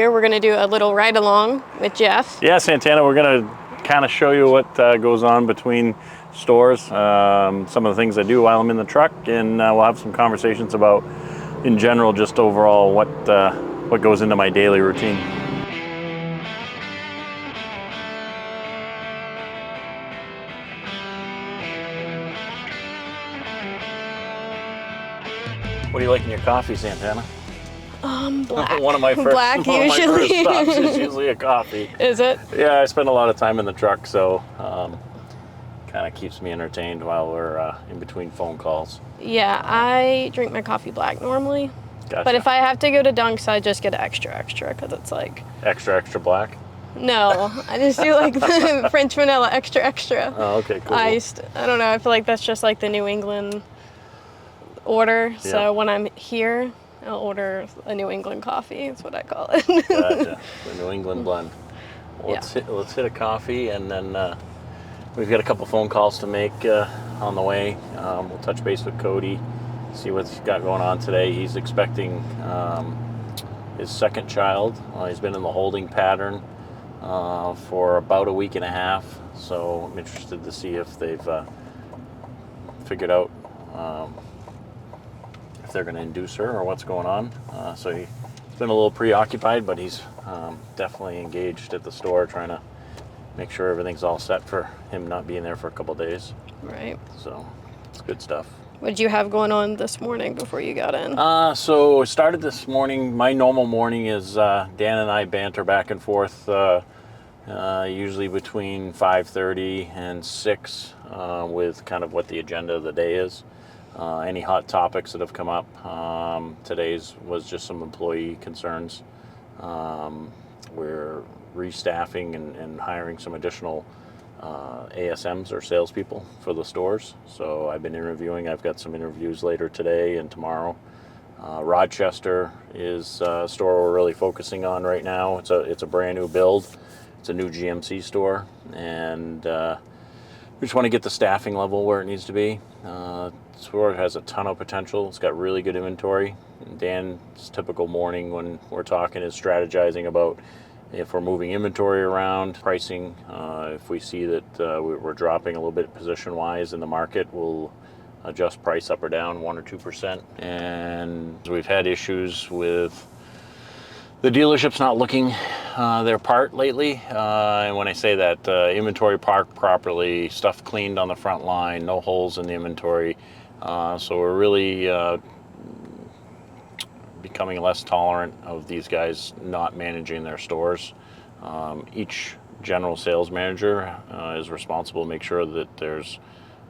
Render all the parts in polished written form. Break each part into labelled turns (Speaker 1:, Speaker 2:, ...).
Speaker 1: Here we're going to do a little ride along with Jeff.
Speaker 2: Yeah, Santana, we're going to kind of show you what goes on between stores, some of the things I do while I'm in the truck, and we'll have some conversations about, in general, just overall what goes into my daily routine. What do you like in your coffee, Santana?
Speaker 1: Black.
Speaker 2: One of my first,
Speaker 1: Black usually.
Speaker 2: One of my first stops is usually a coffee.
Speaker 1: Is it?
Speaker 2: Yeah, I spend a lot of time in the truck, so kind of keeps me entertained while we're in between phone calls.
Speaker 1: Yeah, I drink my coffee black normally.
Speaker 2: Gotcha.
Speaker 1: But if I have to go to Dunks, I just get extra because it's like...
Speaker 2: Extra black?
Speaker 1: No, I just do like the French vanilla extra.
Speaker 2: Oh, okay, cool.
Speaker 1: Iced. I don't know, I feel like that's just like the New England order. Yeah. So when I'm here, I'll order a New England coffee. That's what I call it.
Speaker 2: Gotcha. The New England blend. Well, let's hit a coffee, and then we've got a couple phone calls to make on the way. We'll touch base with Cody, see what he's got going on today. He's expecting his second child. He's been in the holding pattern for about a week and a half, so I'm interested to see if they've figured out if they're going to induce her or what's going on. So he's been a little preoccupied, but he's definitely engaged at the store, trying to make sure everything's all set for him not being there for a couple days.
Speaker 1: Right.
Speaker 2: So it's good stuff.
Speaker 1: What did you have going on this morning before you got in?
Speaker 2: So I started this morning. My normal morning is Dan and I banter back and forth, usually between 5:30 and 6, with kind of what the agenda of the day is. Any hot topics that have come up. Today's was just some employee concerns. We're restaffing and hiring some additional ASMs or salespeople for the stores. So I've been interviewing. I've got some interviews later today and tomorrow. Rochester is a store we're really focusing on right now. It's a brand new build. It's a new GMC store, and we just want to get the staffing level where it needs to be. The store has a ton of potential. It's got really good inventory. And Dan's typical morning when we're talking is strategizing about if we're moving inventory around, pricing. If we see that we're dropping a little bit position-wise in the market, we'll adjust price up or down 1 or 2%. And we've had issues with the dealership's not looking their part lately. And when I say that, inventory parked properly, stuff cleaned on the front line, no holes in the inventory. So we're really becoming less tolerant of these guys not managing their stores. Each general sales manager is responsible to make sure that there's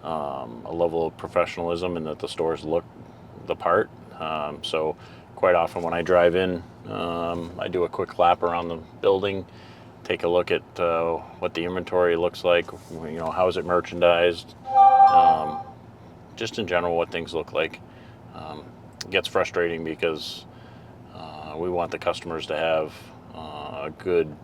Speaker 2: a level of professionalism and that the stores look the part. So quite often when I drive in, I do a quick lap around the building, take a look at what the inventory looks like, how is it merchandised, just in general what things look like. It gets frustrating because we want the customers to have a good,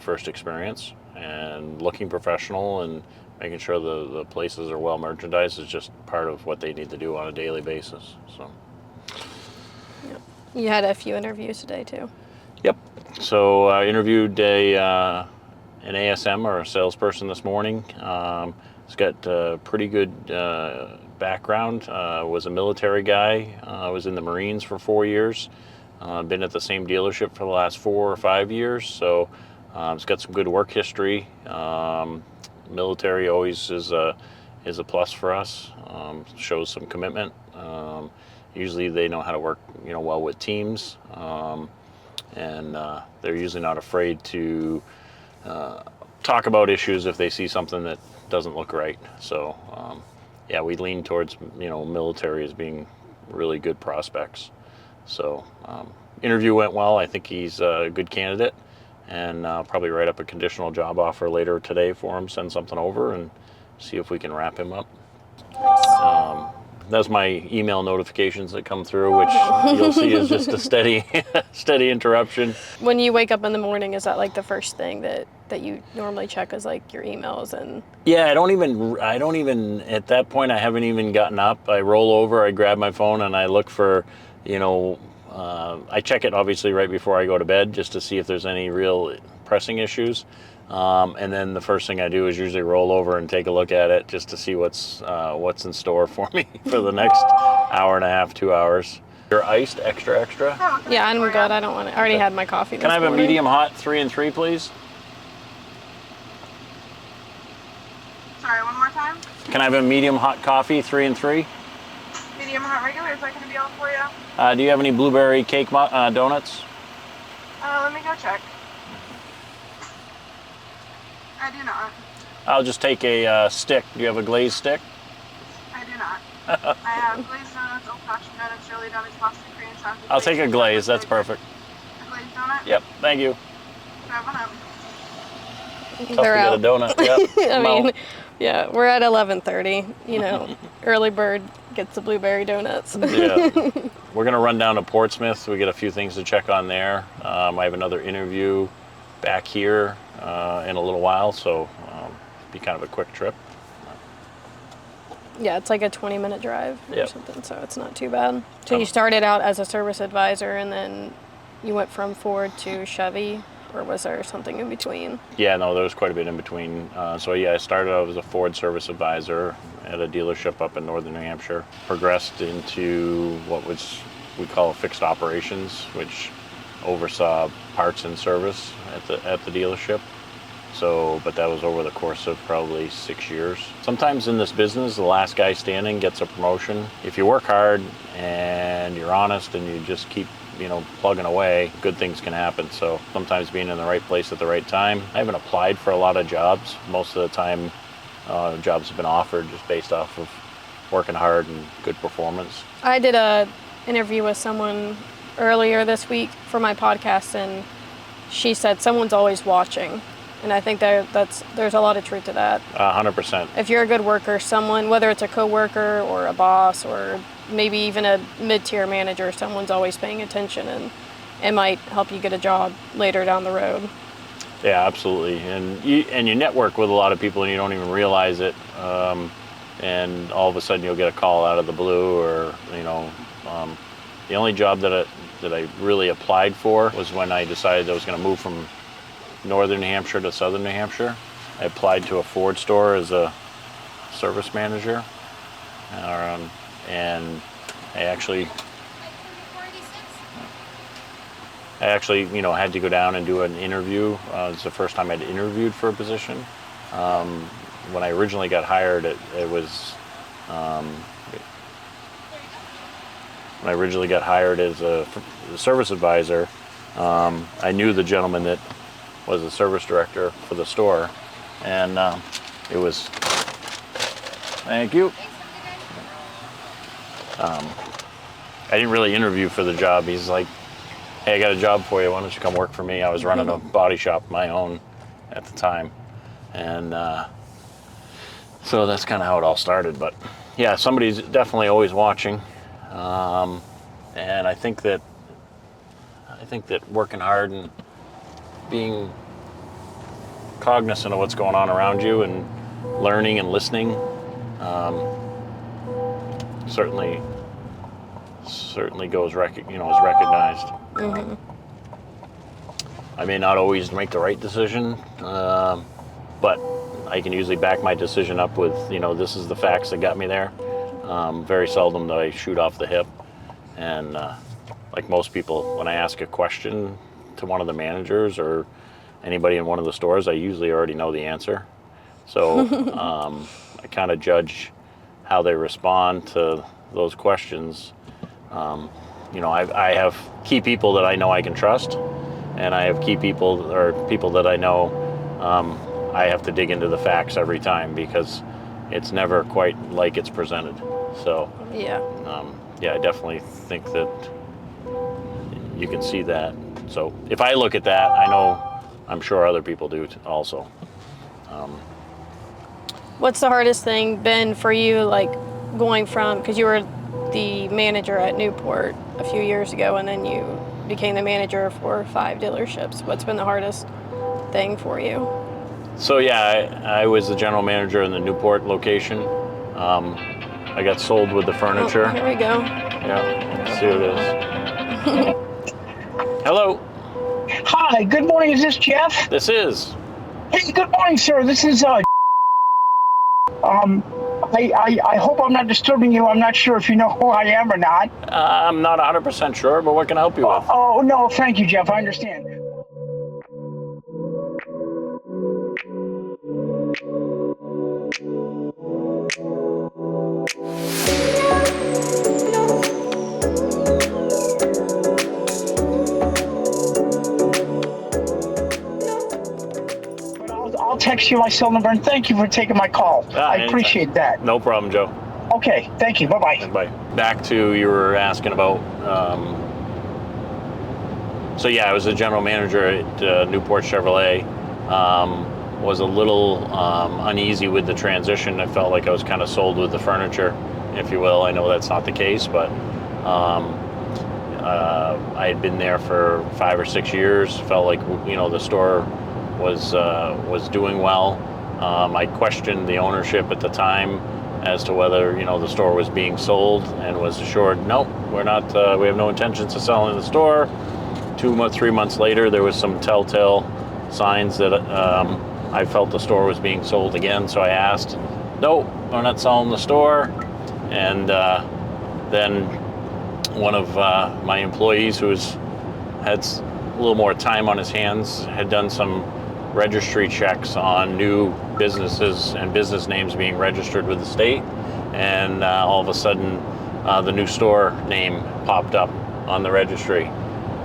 Speaker 2: first experience, and looking professional and making sure the places are well merchandised is just part of what they need to do on a daily basis. So.
Speaker 1: Yep. You had a few interviews today too. Yep.
Speaker 2: So I interviewed an ASM or a salesperson this morning. He's got a pretty good background. Was a military guy. Was in the Marines for 4 years. Been at the same dealership for the last 4 or 5 years. So he's got some good work history. Military always is a plus for us. Shows some commitment. Usually they know how to work, well with teams, and they're usually not afraid to talk about issues if they see something that doesn't look right. So, yeah, we lean towards, military as being really good prospects. So, interview went well. I think he's a good candidate, and probably write up a conditional job offer later today for him, send something over, and see if we can wrap him up. That's my email notifications that come through, which you'll see is just a steady interruption.
Speaker 1: When you wake up in the morning, is that like the first thing that you normally check is like your emails? And
Speaker 2: yeah, I don't even at that point, I haven't even gotten up. I roll over, I grab my phone, and I look for, I check it obviously right before I go to bed just to see if there's any real pressing issues. And then the first thing I do is usually roll over and take a look at it just to see what's in store for me for the next hour and a half, 2 hours. You're iced, extra, extra?
Speaker 1: Yeah, I'm good. I don't want it. I already had my coffee.
Speaker 2: Can I have
Speaker 1: morning.
Speaker 2: a medium hot 3 and 3, please?
Speaker 3: Sorry, one more time.
Speaker 2: Can I have a medium hot coffee, 3 and 3?
Speaker 3: Medium hot regular, is that going to be all for you?
Speaker 2: Do you have any blueberry cake donuts?
Speaker 3: Let me go check. I do not.
Speaker 2: I'll just take a stick. Do you have a glazed stick?
Speaker 3: I do not. I have glazed donuts, old-fashioned donuts, jelly donuts, pasta cream, chocolate.
Speaker 2: I'll take a glaze. That's perfect.
Speaker 3: A glazed donut?
Speaker 2: Yep. Thank you.
Speaker 3: Grab one up.
Speaker 2: Tough to
Speaker 1: They're
Speaker 2: get
Speaker 1: out.
Speaker 2: a donut. Yep.
Speaker 1: I
Speaker 2: I'm
Speaker 1: mean,
Speaker 2: out.
Speaker 1: yeah, we're at 11:30. You know, early bird gets the blueberry donuts.
Speaker 2: Yeah. We're going to run down to Portsmouth. We got a few things to check on there. I have another interview back here in a little while, so be kind of a quick trip.
Speaker 1: Yeah, it's like a 20-minute drive or
Speaker 2: Yep.
Speaker 1: something, so it's not too bad. So you started out as a service advisor, and then you went from Ford to Chevy, or was there something in between?
Speaker 2: Yeah, no, there was quite a bit in between. So yeah, I started out as a Ford service advisor at a dealership up in northern New Hampshire. Progressed into what we call fixed operations, which oversaw parts and service at the dealership. So, but that was over the course of probably 6 years. Sometimes in this business, the last guy standing gets a promotion. If you work hard and you're honest and you just keep, plugging away, good things can happen. So sometimes being in the right place at the right time. I haven't applied for a lot of jobs. Most of the time, jobs have been offered just based off of working hard and good performance.
Speaker 1: I did a interview with someone earlier this week for my podcast, and she said someone's always watching. And I think there's a lot of truth to that.
Speaker 2: 100%.
Speaker 1: If you're a good worker, someone, whether it's a coworker or a boss or maybe even a mid-tier manager, someone's always paying attention, and it might help you get a job later down the road.
Speaker 2: Yeah, absolutely. And you network with a lot of people and you don't even realize it. And all of a sudden you'll get a call out of the blue, or the only job that I really applied for was when I decided I was going to move from northern New Hampshire to southern New Hampshire. I applied to a Ford store as a service manager, and I actually had to go down and do an interview. It's the first time I'd interviewed for a position. When I originally got hired, it was when I originally got hired as a service advisor. I knew the gentleman that was the service director for the store, and it was, thank you. I didn't really interview for the job. He's like, hey, I got a job for you. Why don't you come work for me? I was running a body shop of my own at the time, and so that's kind of how it all started. But yeah, somebody's definitely always watching, and I think that working hard and being cognizant of what's going on around you and learning and listening certainly goes is recognized.
Speaker 1: Mm-hmm.
Speaker 2: I may not always make the right decision, but I can usually back my decision up with this is the facts that got me there. Very seldom do I shoot off the hip, and like most people, when I ask a question to one of the managers or anybody in one of the stores, I usually already know the answer. So I kind of judge how they respond to those questions. I have key people that I know I can trust, and I have key people or people that I know I have to dig into the facts every time, because it's never quite like it's presented. So
Speaker 1: Yeah.
Speaker 2: I definitely think that you can see that. So if I look at that, I'm sure other people do also.
Speaker 1: What's the hardest thing been for you, like going from, because you were the manager at Newport a few years ago, and then you became the manager for 5 dealerships. What's been the hardest thing for you?
Speaker 2: So yeah, I was the general manager in the Newport location. I got sold with the furniture.
Speaker 1: Oh, here we go.
Speaker 2: Yeah, see what it is. Hello,
Speaker 4: Hi, good morning. Is this Jeff?
Speaker 2: this is.
Speaker 4: Hey, good morning, sir. This is I hope I'm not disturbing you. I'm not sure if you know who I am or not.
Speaker 2: I'm not 100% sure, but what can I help you with?
Speaker 4: Oh no, thank you, Jeff. I understand. But I'll text you my cell number and thank you for taking my call. I
Speaker 2: Anytime.
Speaker 4: appreciate that.
Speaker 2: No problem, Joe.
Speaker 4: Okay, thank you. Bye bye.
Speaker 2: Bye. Back to you were asking about. So yeah, I was a general manager at Newport Chevrolet. Was a little uneasy with the transition. I felt like I was kind of sold with the furniture, if you will. I know that's not the case, but I had been there for 5 or 6 years. Felt like the store was doing well. I questioned the ownership at the time as to whether the store was being sold, and was assured, nope, we're not. We have no intentions of selling the store. 3 months later, there was some telltale signs that I felt the store was being sold again. So I asked, nope, we're not selling the store. And then one of my employees, who had a little more time on his hands, had done some registry checks on new businesses and business names being registered with the state, and all of a sudden the new store name popped up on the registry.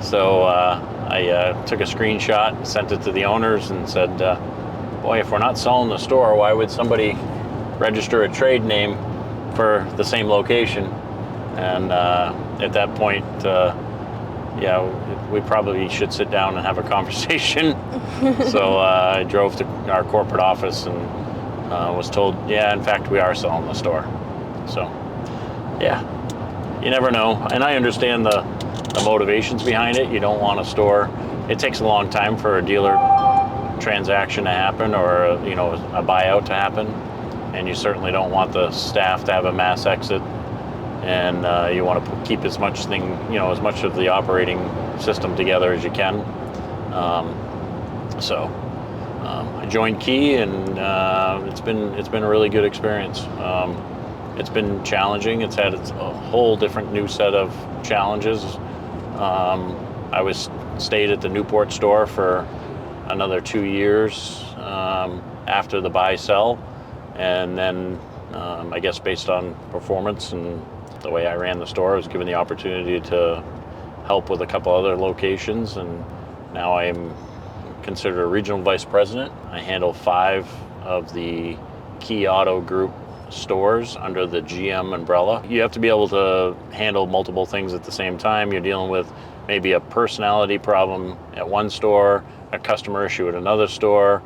Speaker 2: So I took a screenshot and sent it to the owners and said, boy, if we're not selling the store, why would somebody register a trade name for the same location? And at that point, we probably should sit down and have a conversation. So I drove to our corporate office and was told, yeah, in fact, we are selling the store. So, yeah, you never know. And I understand the motivations behind it. You don't want a store. It takes a long time for a dealer transaction to happen, or a buyout to happen. And you certainly don't want the staff to have a mass exit. And you want to keep as much of the operating system together as you can. I joined Key, and it's been a really good experience. It's been challenging. It's had a whole different new set of challenges. I stayed at the Newport store for another 2 years after the buy-sell, and then I guess based on performance and the way I ran the store, I was given the opportunity to help with a couple other locations, and now I'm considered a regional vice president. I handle 5 of the Key Auto Group stores under the GM umbrella. You have to be able to handle multiple things at the same time. You're dealing with maybe a personality problem at one store, a customer issue at another store,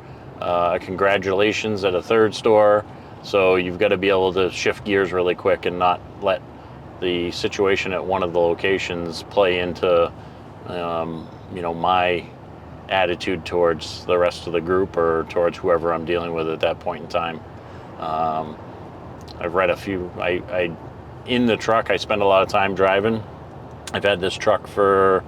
Speaker 2: congratulations at a third store. So you've got to be able to shift gears really quick and not let the situation at one of the locations play into my attitude towards the rest of the group or towards whoever I'm dealing with at that point in time. I've read a few. In the truck, I spend a lot of time driving. I've had this truck for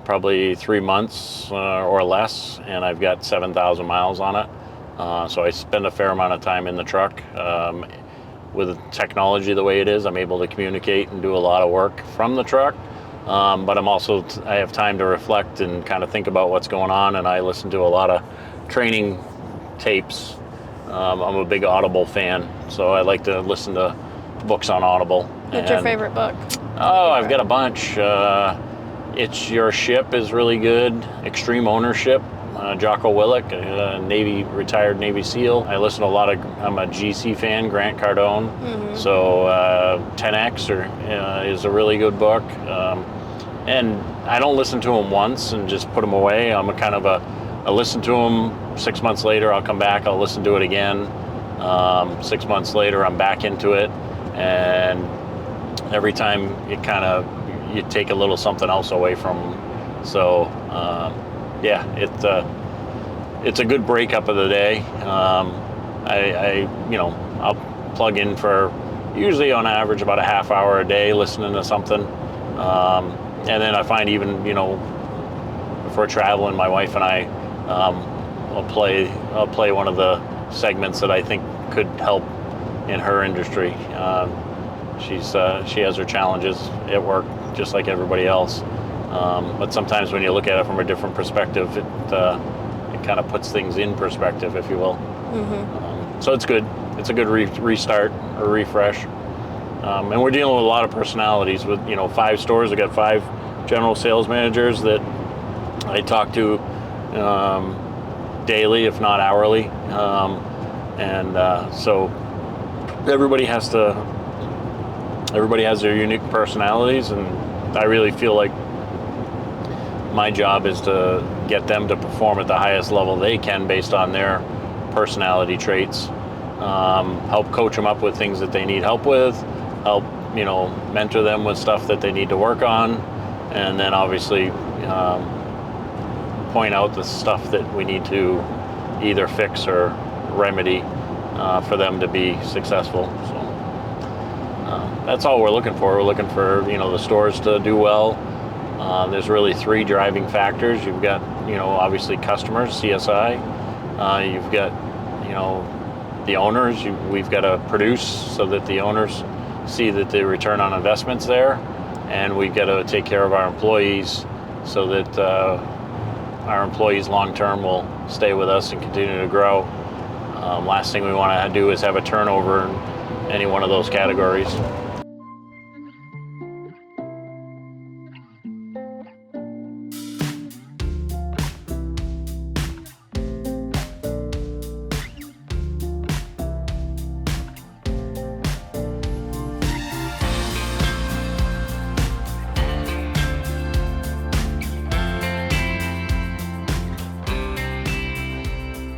Speaker 2: probably 3 months or less, and I've got 7,000 miles on it. So I spend a fair amount of time in the truck. With technology the way it is, I'm able to communicate and do a lot of work from the truck. But I have time to reflect and kind of think about what's going on, and I listen to a lot of training tapes. I'm a big Audible fan, so I like to listen to books on Audible.
Speaker 1: What's your favorite book?
Speaker 2: Oh, I've got a bunch. It's Your Ship is really good. Extreme Ownership, Jocko Willink, retired Navy SEAL. I listen to I'm a GC fan, Grant Cardone. Mm-hmm. So 10X is a really good book. And I don't listen to them once and just put them away. I'm I listen to them, 6 months later I'll come back, I'll listen to it again. 6 months later I'm back into it, and every time you take a little something else away from them. So it's a good breakup of the day. I'll plug in for usually on average about a half hour a day listening to something. And then I find even, if we're traveling, my wife and I, I'll play one of the segments that I think could help in her industry. She has her challenges at work, just like everybody else. But sometimes when you look at it from a different perspective, it kind of puts things in perspective, if you will.
Speaker 1: Mm-hmm.
Speaker 2: So it's good. It's a good restart or refresh. And we're dealing with a lot of personalities. With 5 stores, I got 5 general sales managers that I talk to daily, if not hourly. So everybody has their unique personalities, and I really feel like my job is to get them to perform at the highest level they can based on their personality traits. Help coach them up with things that they need help with, help mentor them with stuff that they need to work on, and then obviously point out the stuff that we need to either fix or remedy for them to be successful. So that's all we're looking for. We're looking for the stores to do well. There's really 3 driving factors. You've got obviously customers, CSI. You've got the owners. We've got to produce so that the owners see that the return on investment's there, and we've got to take care of our employees so that our employees long term will stay with us and continue to grow. Last thing we want to do is have a turnover in any one of those categories.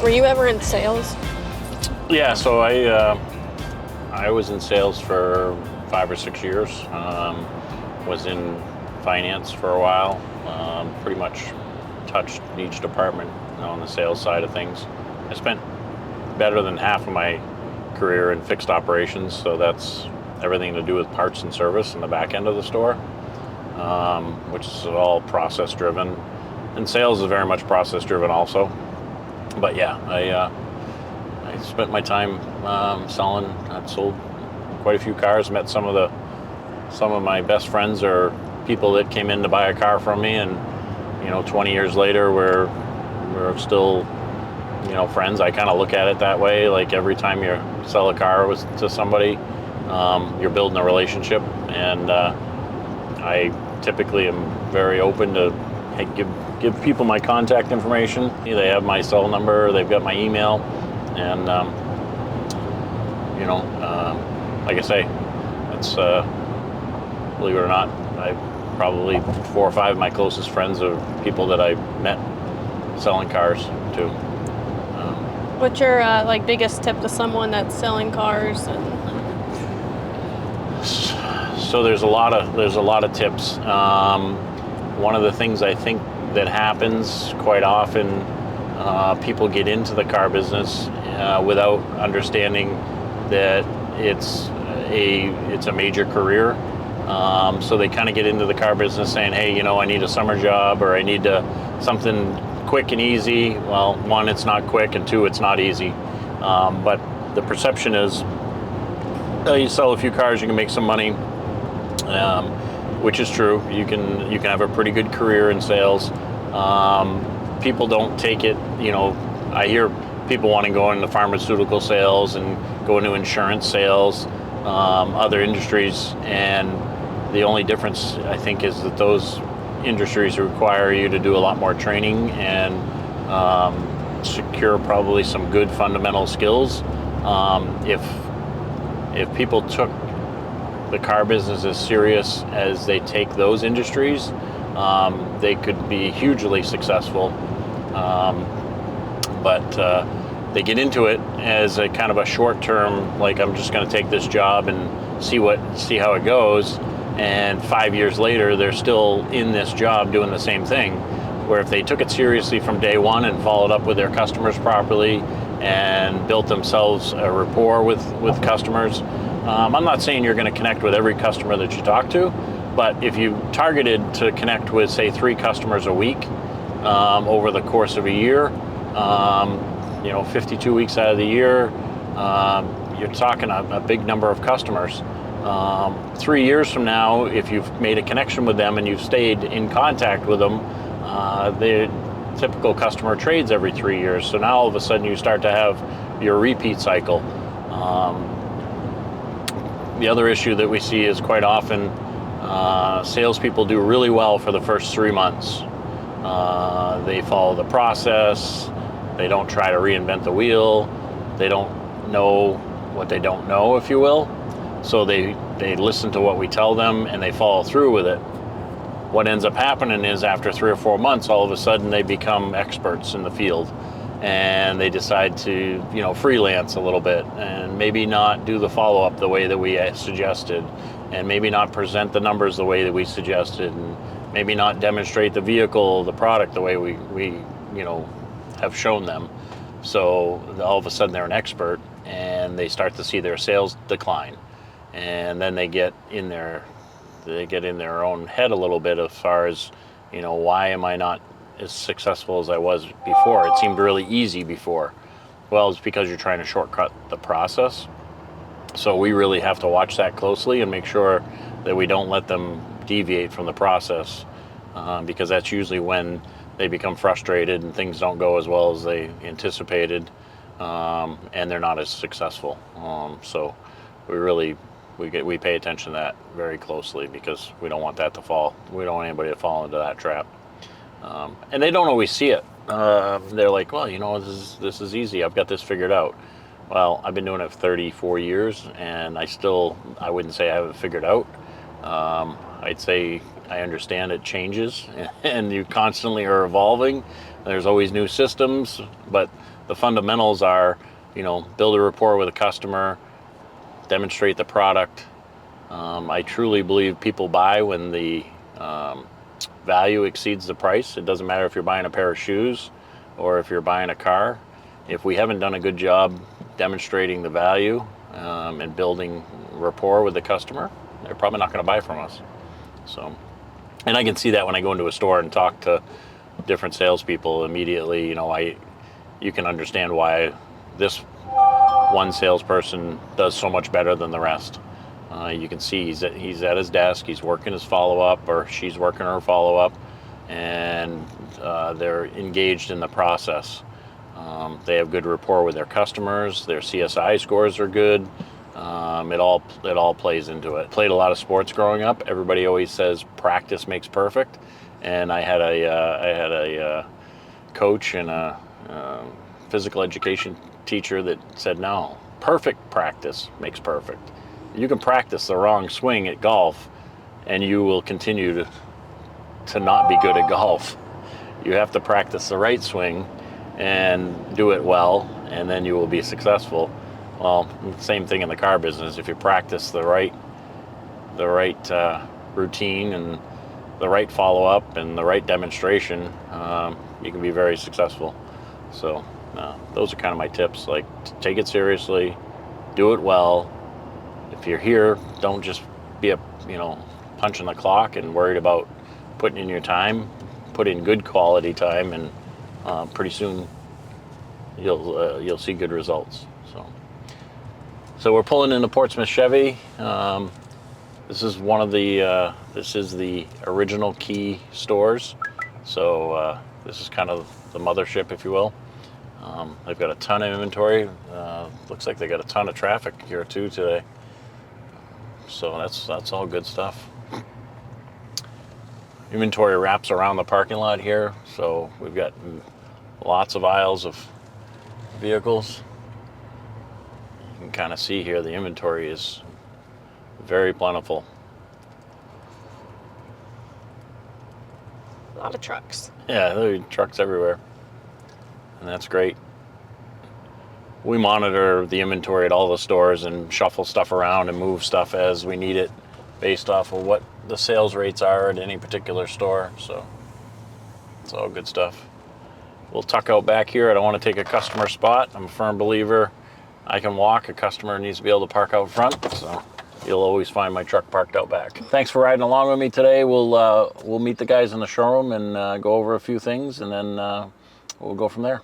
Speaker 1: Were you ever in sales?
Speaker 2: Yeah, so I was in sales for 5 or 6 years. Was in finance for a while. Pretty much touched each department on the sales side of things. I spent better than half of my career in fixed operations, so that's everything to do with parts and service in the back end of the store, which is all process driven. And sales is very much process driven also. But yeah, I spent my time selling. I've sold quite a few cars. Met some of my best friends or people that came in to buy a car from me, and 20 years later, we're still friends. I kind of look at it that way. Like every time you sell a car to somebody, you're building a relationship, and I typically am very open to give people my contact information. They have my cell number, they've got my email, and like I say, it's believe it or not, I probably 4 or 5 of my closest friends are people that I met selling cars to.
Speaker 1: What's your biggest tip to someone that's selling cars?
Speaker 2: So there's a lot of tips. One of the things I think that happens quite often, people get into the car business without understanding that it's a major career. So they kind of get into the car business saying, hey, I need a summer job, or I need something quick and easy. Well, 1, it's not quick, and 2, it's not easy. But the perception is, you sell a few cars, you can make some money. Which is true. You can have a pretty good career in sales. People don't take it. I hear people want to go into pharmaceutical sales and go into insurance sales, other industries, and the only difference I think is that those industries require you to do a lot more training and secure probably some good fundamental skills. If people took the car business as serious as they take those industries, they could be hugely successful. But they get into it as a kind of a short term, like I'm just going to take this job and see how it goes. And 5 years later, they're still in this job doing the same thing. Where if they took it seriously from day one and followed up with their customers properly and built themselves a rapport with customers, I'm not saying you're going to connect with every customer that you talk to, But if you targeted to connect with, say, 3 customers a week over the course of a year, 52 weeks out of the year, you're talking a big number of customers. 3 years from now, if you've made a connection with them and you've stayed in contact with them, the typical customer trades every 3 years. So now all of a sudden you start to have your repeat cycle. The other issue that we see is quite often salespeople do really well for the first 3 months. They follow the process. They don't try to reinvent the wheel. They don't know what they don't know, if you will. So they listen to what we tell them and they follow through with it. What ends up happening is after 3 or 4 months, all of a sudden they become experts in the field and they decide to, freelance a little bit and maybe not do the follow-up the way that we suggested, and maybe not present the numbers the way that we suggested, and maybe not demonstrate the vehicle, the product the way we have shown them. So all of a sudden they're an expert and they start to see their sales decline. And then they get in their own head a little bit as far as, why am I not as successful as I was before? It seemed really easy before. Well, it's because you're trying to shortcut the process. So we really have to watch that closely and make sure that we don't let them deviate from the process, because that's usually when they become frustrated and things don't go as well as they anticipated, and they're not as successful. So we pay attention to that very closely because we don't want that to fall. We don't want anybody to fall into that trap. And they don't always see it. They're like, well, this is easy. I've got this figured out. Well, I've been doing it for 34 years and I wouldn't say I have it figured out. I'd say I understand it changes and you constantly are evolving. There's always new systems, but the fundamentals are, build a rapport with a customer, demonstrate the product. I truly believe people buy when the value exceeds the price. It doesn't matter if you're buying a pair of shoes or if you're buying a car. If we haven't done a good job demonstrating the value and building rapport with the customer, they're probably not going to buy from us. So, and I can see that when I go into a store and talk to different salespeople immediately. You can understand why this one salesperson does so much better than the rest. You can see he's at his desk, he's working his follow-up, or she's working her follow-up, and they're engaged in the process. They have good rapport with their customers, their CSI scores are good. It all plays into it. Played a lot of sports growing up. Everybody always says practice makes perfect, and I had a coach and a physical education teacher that said, no, perfect practice makes perfect. You can practice the wrong swing at golf and you will continue to not be good at golf. You have to practice the right swing and do it well, and then you will be successful. Well, same thing in the car business. If you practice the right routine and the right follow-up and the right demonstration, you can be very successful. So those are kind of my tips. Like, take it seriously, do it well. If you're here, don't just be punching the clock and worried about putting in your time. Put in good quality time, and pretty soon you'll see good results. So we're pulling into Portsmouth Chevy. This is the original Key stores. So this is kind of the mothership, if you will. They've got a ton of inventory. Looks like they got a ton of traffic here too today. So that's all good stuff. Inventory wraps around the parking lot here, so we've got lots of aisles of vehicles. You can kind of see here the inventory is very plentiful.
Speaker 1: A lot of trucks.
Speaker 2: Yeah, there are trucks everywhere, and that's great. We monitor the inventory at all the stores and shuffle stuff around and move stuff as we need it based off of what the sales rates are at any particular store. So it's all good stuff. We'll tuck out back here. I don't want to take a customer spot. I'm a firm believer I can walk. A customer needs to be able to park out front. So you'll always find my truck parked out back. Thanks for riding along with me today. We'll meet the guys in the showroom and go over a few things, and then we'll go from there.